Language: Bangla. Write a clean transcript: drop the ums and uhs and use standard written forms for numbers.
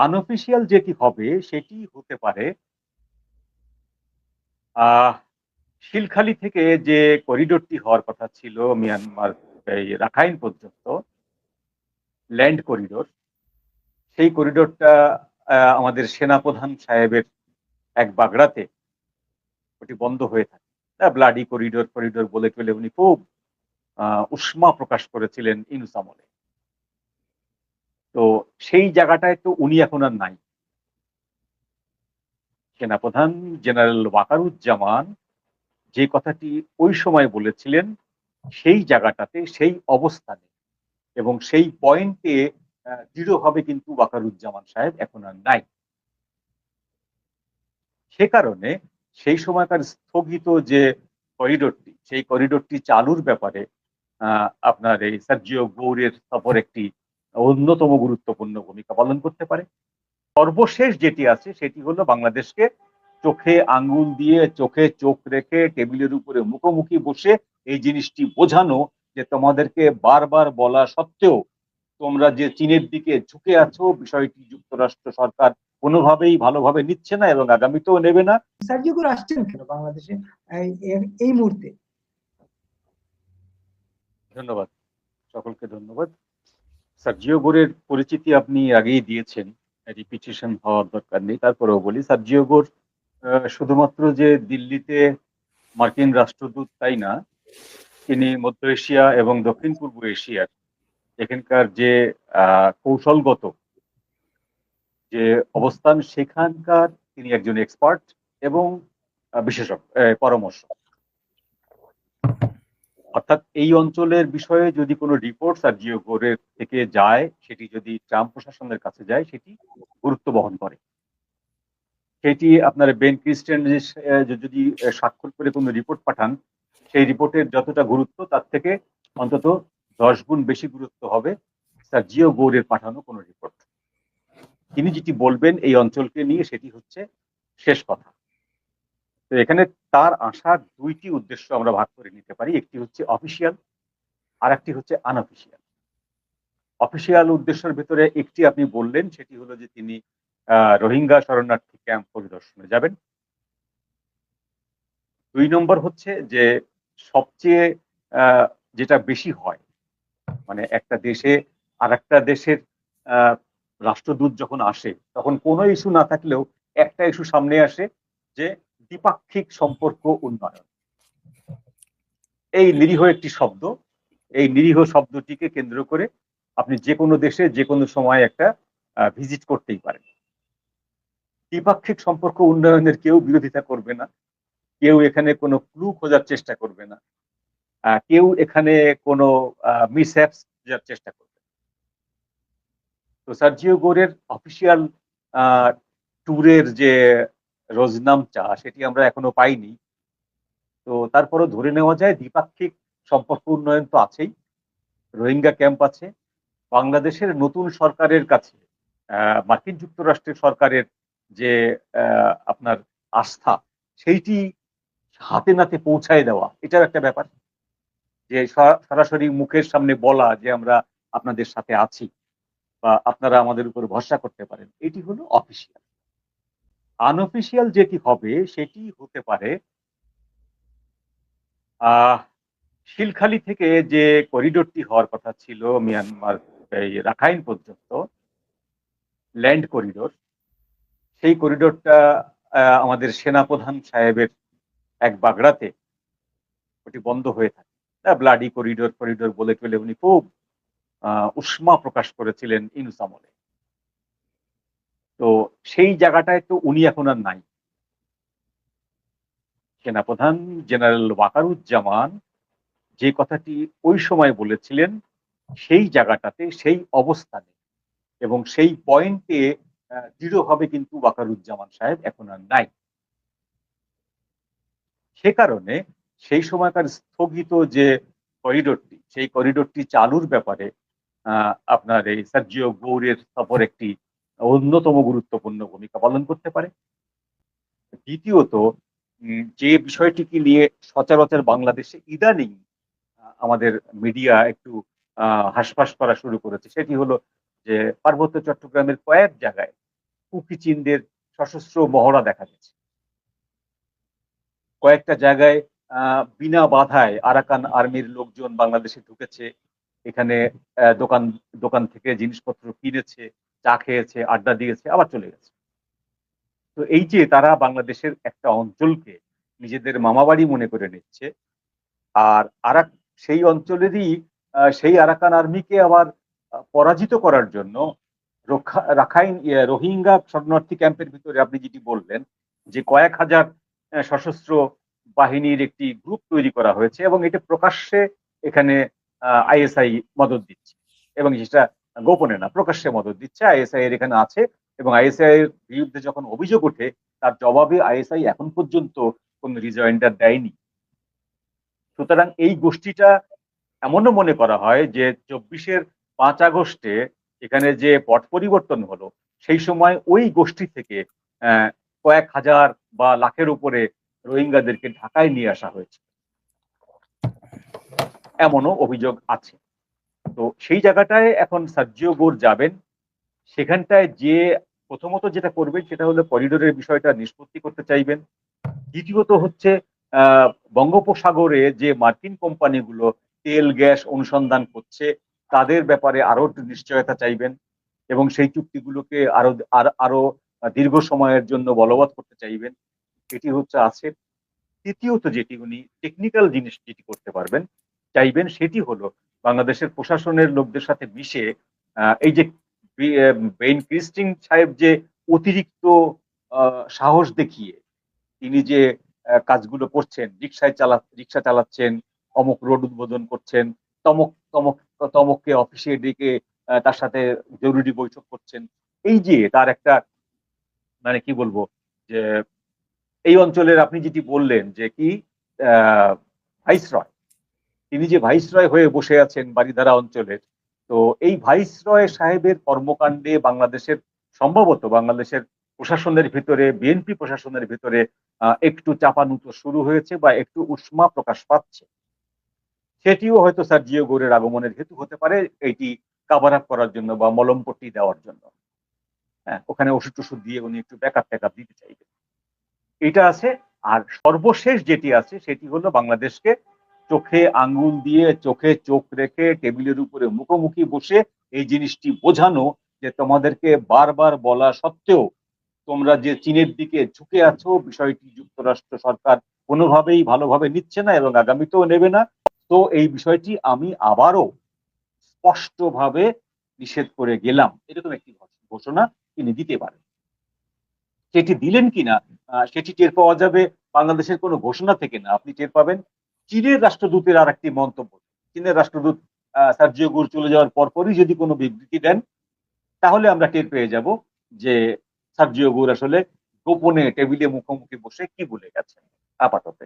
আনঅফিসিয়াল যেটি হবে সেটি হতে পারে আহ শিলখালি থেকে যে করিডোরটি হওয়ার কথা ছিল মিয়ানমার এই রাখাইন পর্যন্ত ল্যান্ড করিডোর, সেই করিডোরটা আমাদের সেনাপ্রধান সাহেবের এক বাগড়াতে ওটি বন্ধ হয়ে থাকে। ব্লাডি করিডোর করিডোর বলে চলে উনি খুব উষ্মা প্রকাশ করেছিলেন ইউনূস আমলে। তো সেই জায়গাটায় তো উনি এখন আর নাই। সেনাপ্রধান জেনারেল ওয়াকারুজ্জামান যে কথাটি ওই সময় বলেছিলেন সেই জায়গাটাতে সেই অবস্থানে এবং সেই পয়েন্টে দৃঢ়ভাবে কিন্তু ওয়াকারুজ্জামান সাহেব এখন আর নাই। সে কারণে সেই সময়কার স্থগিত যে করিডোরটি, সেই করিডোরটি চালুর ব্যাপারে আপনার এই সার্জিও গৌরের সফর একটি অন্যতম গুরুত্বপূর্ণ ভূমিকা পালন করতে পারে। সর্বশেষ যেটি আছে সেটি হলো বাংলাদেশকে চোখে আঙ্গুল দিয়ে চোখে চোখ রেখে টেবিলের উপরে মুখোমুখি বসে এই জিনিসটি বোঝানো যে তোমাদেরকে বারবার বলা সত্ত্বেও তোমরা যে চীনের দিকে ঝুঁকে আছো, বিষয়টি যুক্তরাষ্ট্র সরকার কোনোভাবেই ভালোভাবে নিচ্ছে না এবং আগামীতেও নেবে না। সার্জিও গৌর আসছেন কেন বাংলাদেশে এই মুহূর্তে? ধন্যবাদ, সকলকে ধন্যবাদ। সার্জিও গোরের পরিচিতি আপনি আগেই দিয়েছেন, রিপিটেশন হওয়ার দরকার নেই। তারপরেও বলি, সার্জিও গোর শুধুমাত্র যে দিল্লিতে মার্কিন রাষ্ট্রদূত তাই না, তিনি মধ্য এশিয়া এবং দক্ষিণ পূর্ব এশিয়ার এখানকার যে কৌশলগত যে অবস্থান সেখানকার তিনি একজন এক্সপার্ট এবং বিশেষজ্ঞ পরামর্শ। অর্থাৎ এই অঞ্চলের বিষয়ে যদি কোনো রিপোর্ট সার্জিও গোরের থেকে যায়, সেটি যদি ট্রাম্প প্রশাসনের কাছে যায়, সেটি গুরুত্ব বহন করে। সেটি আপনার বেন ক্রিস্টেন যদি স্বাক্ষর করে কোনো রিপোর্ট পাঠান, সেই রিপোর্টের যতটা গুরুত্ব তার থেকে অন্তত 10 গুণ বেশি গুরুত্ব হবে সার্জিও গৌরের পাঠানো কোনো রিপোর্ট। তিনি যেটি বলবেন এই অঞ্চলকে নিয়ে সেটি হচ্ছে শেষ কথা। তো এখানে তার আসার দুইটি উদ্দেশ্য আমরা ভাগ করে নিতে পারি, একটি হচ্ছে অফিসিয়াল আর একটি হচ্ছে আনঅফিসিয়াল। অফিসিয়াল উদ্দেশ্যের ভেতরে একটি আপনি বললেন, সেটি হলো যে তিনি রোহিঙ্গা শরণার্থী ক্যাম্প পরিদর্শনে যাবেন। 2 নম্বর হচ্ছে যে সবচেয়ে যেটা বেশি হয়, মানে একটা দেশে আর একটা দেশের রাষ্ট্রদূত যখন আসে তখন কোনো ইস্যু না থাকলেও একটা ইস্যু সামনে আসে, যে দ্বিপাক্ষিক সম্পর্ক উন্নয়ন। এই নিরীহ একটি শব্দ, এই নিরীহ শব্দটিকে কেন্দ্র করে আপনি যে কোনো দেশে যে কোনো সময় একটা ভিজিট করতেই পারেন। দ্বিপাক্ষিক সম্পর্ক উন্নয়নের কেউ বিরোধিতা করবে না, কেউ এখানে কোনো ক্লু খোঁজার চেষ্টা করবে না, কেউ এখানে কোনো মিসহ্যাপস খোঁজার চেষ্টা করবে। তো সার্জিও গোরের অফিসিয়াল ট্যুরের যে রোজনামচা সেটি আমরা এখনো পাইনি। তো তারপরও ধরে নেওয়া যায় দ্বিপাক্ষিক সম্পর্ক উন্নয়ন তো আছেই, রোহিঙ্গা ক্যাম্প আছে, বাংলাদেশের নতুন সরকারের কাছে মার্কিন যুক্তরাষ্ট্রের সরকারের যে আপনার আস্থা, সেইটি হাতে নাতে পৌঁছায় দেওয়া, এটার একটা ব্যাপার। যে সরাসরি মুখের সামনে বলা যে আমরা আপনাদের সাথে আছি বা আপনারা আমাদের উপর ভরসা করতে পারেন, এটি হলো অফিসিয়াল। আনঅফিসিয়াল যেটি হবে সেটি হতে পারে শিলখালি থেকে যে করিডোরটি হওয়ার কথা ছিল মিয়ানমার এই রাখাইন পর্যন্ত ল্যান্ড করিডোর, সেই করিডোরটা আমাদের সেনাপ্রধান সাহেবের এক বাগড়াতে ওটি বন্ধ হয়ে থাকে। ব্লাডি করিডোর করিডোর বলে চলে উনি খুব উষ্মা প্রকাশ করেছিলেন ইউনূস আমলে। তো সেই জায়গাটায় তো উনি এখন আর নাই। সেনাপ্রধান জেনারেল ওয়াকারুজ্জামান যে কথাটি ওই সময় বলেছিলেন সেই জায়গাটাতে সেই অবস্থানে এবং সেই পয়েন্টে দৃঢ়ভাবে কিন্তু ওয়াকারুজ্জামান সাহেব এখন আর নাই। সে কারণে সেই সময়কার স্থগিত যে করিডোরটি, সেই করিডোরটি চালুর ব্যাপারে আপনার এই সার্জিও গৌরের সফর একটি অন্যতম গুরুত্বপূর্ণ ভূমিকা পালন করতে পারে। দ্বিতীয়ত, যে বিষয়টিকে নিয়ে সচরাচর বাংলাদেশে ইদানিং আমাদের মিডিয়া একটু হাসপাস করা শুরু করেছে, সেটি হলো যে পার্বত্য চট্টগ্রামের কয়েক জায়গায় কুকি চীনদের সশস্ত্র মহড়া দেখা গেছে। কয়েকটা জায়গায় বিনা বাধায় আরাকান আর্মির লোকজন বাংলাদেশে ঢুকেছে, এখানে দোকান দোকান থেকে জিনিসপত্র কিনেছে, চা খেয়েছে, আড্ডা দিয়েছে, আবার চলে গেছে। তো এই যে তারা বাংলাদেশের একটা অঞ্চলকে নিজেদের মামাবাড়ি মনে করে নিচ্ছে, আর সেই অঞ্চলেরই সেই আরাকান আর্মিকে আবার পরাজিত করার জন্য রাখাইন রোহিঙ্গা শরণার্থী ক্যাম্পের ভিতরে আপনি যেটি বললেন যে কয়েক হাজার সশস্ত্র বাহিনীর একটি গ্রুপ তৈরি করা হয়েছে এবং এটা প্রকাশ্যে এখানে আইএসআই মদত দিচ্ছে, এবং সেটা গোপনে না, প্রকাশ্যে মদত দিচ্ছে, আইএসআই এর এখানে আছে। এবং আইএসআই এর বিরুদ্ধে যখন অভিযোগ ওঠে তার জবাবে আইএসআই এখন পর্যন্ত কোন রিজয়েন্ডার দেয়নি। সুতরাং এই গোষ্ঠীটা, এমনও মনে করা হয় যে 24-এর 5 আগস্টে এখানে যে পট পরিবর্তন হলো সেই সময় ওই গোষ্ঠী থেকে কয়েক হাজার বা লাখের উপরে রোহিঙ্গাদেরকে ঢাকায় নিয়ে আসা হয়েছে, এমনও অভিযোগ আছে। তো সেই জায়গাটায় এখন সার্জিও গোর যাবেন, সেখানটায় যে প্রথমত যেটা করবেন সেটা হলো করিডোরের বিষয়টা নিষ্পত্তি করতে চাইবেন। দ্বিতীয়ত হচ্ছে বঙ্গোপসাগরে যে মার্কিন কোম্পানিগুলো তেল গ্যাস অনুসন্ধান করছে তাদের ব্যাপারে আরো একটু নিশ্চয়তা চাইবেন এবং সেই চুক্তিগুলোকে আরো দীর্ঘ সময়ের জন্য বলবৎ করতে চাইবেন। এটি হচ্ছে আছে। তৃতীয়ত যেটি উনি টেকনিক্যাল জিনিস যেটি করতে চাইবেন সেটি হলো বাংলাদেশের প্রশাসনের লোকদের সাথে মিশে এই যে বেইন ক্রিস্টিং সাহেব যে অতিরিক্ত সাহস দেখিয়ে তিনি যে কাজগুলো করছেন, রিক্সা চালাচ্ছেন, অমুক রোড উদ্বোধন করছেন, তমক তমক তমককে অফিসে ডেকে তার সাথে জরুরি বৈঠক করছেন, এই যে তার একটা মানে কি বলবো যে এই অঞ্চলের আপনি যেটি বললেন যে কি ভাইসরয়, তিনি যে ভাইসরয় হয়ে বসে আছেন বারিধারা অঞ্চলের, তো এই ভাইসরয় সাহেবের কর্মকাণ্ডে সম্ভবত বাংলাদেশের প্রশাসনের ভিতরে, বিএনপি প্রশাসনের ভিতরে একটু চাপানুতো শুরু হয়েছে বা একটু উষ্মা প্রকাশ পাচ্ছে। সেটিও হয়তো সার্জিও গোরের আগমনের হেতু হতে পারে, এটি কাভার আপ করার জন্য বা মলমপট্টি দেওয়ার জন্য। হ্যাঁ, ওখানে ওষুধ টষুধ দিয়ে উনি একটু ব্যাকআপ ট্যাকআপ দিতে চাইবেন, এটা আছে। আর সর্বশেষ যেটি আছে সেটি হলো বাংলাদেশকে চোখে আঙ্গুল দিয়ে চোখে চোখ রেখে টেবিলের উপরে মুখোমুখি বসে এই জিনিসটি বোঝানো যে তোমাদেরকে বারবার বলা সত্ত্বেও তোমরা যে চীনের দিকে ঝুঁকে আছো, বিষয়টি যুক্তরাষ্ট্র সরকার কোনোভাবেই ভালোভাবে নিচ্ছে না এবং আগামীতেও নেবে না। তো এই বিষয়টি আমি আবারও স্পষ্টভাবে নিষেধ করে গেলাম, এরকম একটি ঘোষণা তিনি দিতে পারেন। সেটি দিলেন কিনা সেটি টের পাওয়া যাবে বাংলাদেশের কোনো ঘোষণা থেকে না, আপনি টের পাবেন চীনের রাষ্ট্রদূতের আর একটি মন্তব্য। চীনের রাষ্ট্রদূত সার্জিও গোর চলে যাওয়ার পরপরই যদি কোনো বিবৃতি দেন তাহলে আমরা টের পেয়ে যাব যে সার্জিও গোর আসলে গোপনে টেবিলে মুখোমুখি বসে কি বলে গেছেন আপাতত।